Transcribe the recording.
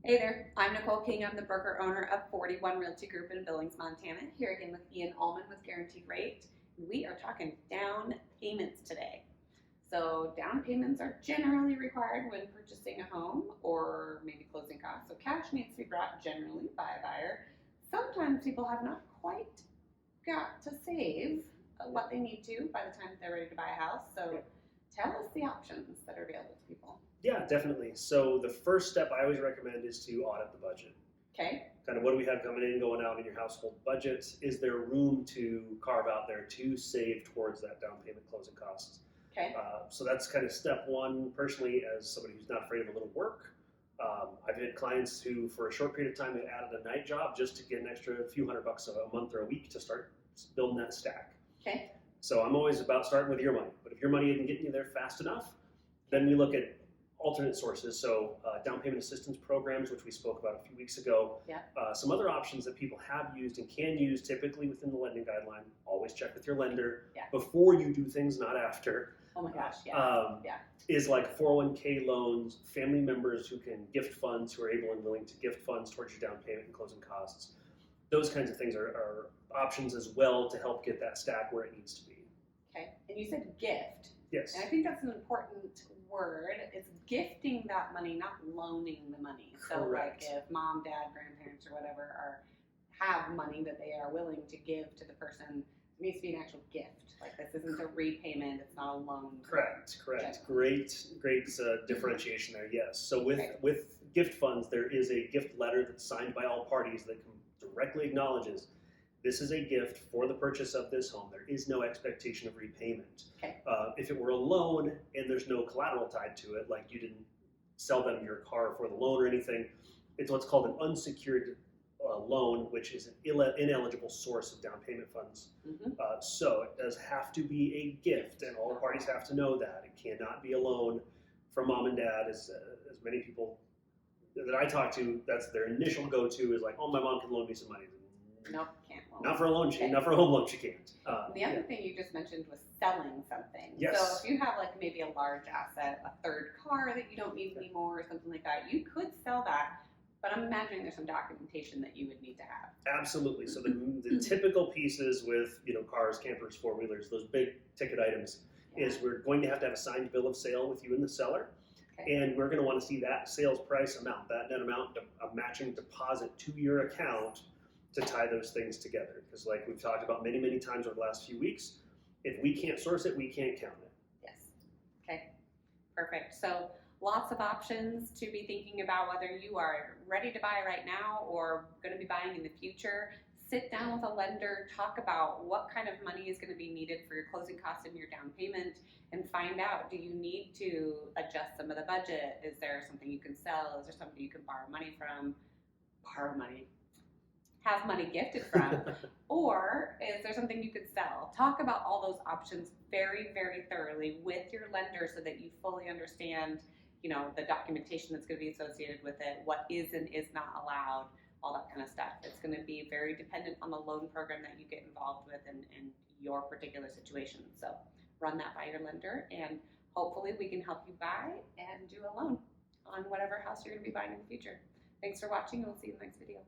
Hey there, I'm Nicole King. I'm the broker owner of 41 Realty Group in Billings, Montana. Here again with Ian Ullman with Guaranteed Rate. We are talking down payments today. So down payments are generally required when purchasing a home or maybe closing costs. So cash needs to be brought generally by a buyer. Sometimes people have not quite got to save what they need to by the time they're ready to buy a house. So tell us the options that are available to people. Yeah, definitely. So the first step I always recommend is to audit the budget. Okay. Kind of what do we have coming in, going out in your household budget? Is there room to carve out there to save towards that down payment closing costs? Okay. So that's kind of step one. Personally, as somebody who's not afraid of a little work, I've had clients who, for a short period of time, have added a night job just to get an extra few $100 a month or a week to start building that stack. Okay. So I'm always about starting with your money. But if your money isn't getting you there fast enough, then we look at alternate sources, so down payment assistance programs, which we spoke about a few weeks ago. Yeah. Some other options that people have used and can use, typically within the lending guideline. Always check with your lender before you do things, not after. Oh my gosh, yeah. Is like 401k loans, family members who can gift funds, who are able and willing to gift funds towards your down payment and closing costs. Those kinds of things are options as well to help get that stack where it needs to be. Okay, and you said gift. Yes. And I think that's an important word. It's gifting that money, not loaning the money. Correct. So like if mom, dad, grandparents, or whatever have money that they are willing to give to the person, it needs to be an actual gift. Like this isn't a repayment, it's not a loan. Correct. Great differentiation there, yes. So with gift funds, there is a gift letter that's signed by all parties that directly acknowledges this is a gift for the purchase of this home. There is no expectation of repayment. Okay. If it were a loan and there's no collateral tied to it, like you didn't sell them your car for the loan or anything, it's what's called an unsecured loan, which is an ineligible source of down payment funds. Mm-hmm. So it does have to be a gift, and all the parties have to know that. It cannot be a loan from mom and dad, as many people that I talk to, that's their initial go-to is like, oh, my mom can loan me some money. Nope, can't loan. Not for a loan, not for a home loan, she can't. The other thing you just mentioned was selling something. Yes. So if you have like maybe a large asset, a third car that you don't need anymore or something like that, you could sell that, but I'm imagining there's some documentation that you would need to have. Absolutely. So the typical pieces with cars, campers, four-wheelers, those big ticket items, is we're going to have a signed bill of sale with you and the seller. Okay. And we're going to want to see that sales price amount, that net amount of matching deposit to your account to tie those things together. Because like we've talked about many, many times over the last few weeks, if we can't source it, we can't count it. Yes. Okay. Perfect. So lots of options to be thinking about whether you are ready to buy right now or going to be buying in the future. Sit down with a lender, talk about what kind of money is going to be needed for your closing costs and your down payment, and find out, do you need to adjust some of the budget? Is there something you can sell? Is there something you can borrow money from? Borrow money. Have money gifted from, or is there something you could sell? Talk about all those options very, very thoroughly with your lender so that you fully understand, the documentation that's going to be associated with it, what is and is not allowed, all that kind of stuff. It's going to be very dependent on the loan program that you get involved with and your particular situation. So run that by your lender, and hopefully we can help you buy and do a loan on whatever house you're going to be buying in the future. Thanks for watching, and we'll see you in the next video.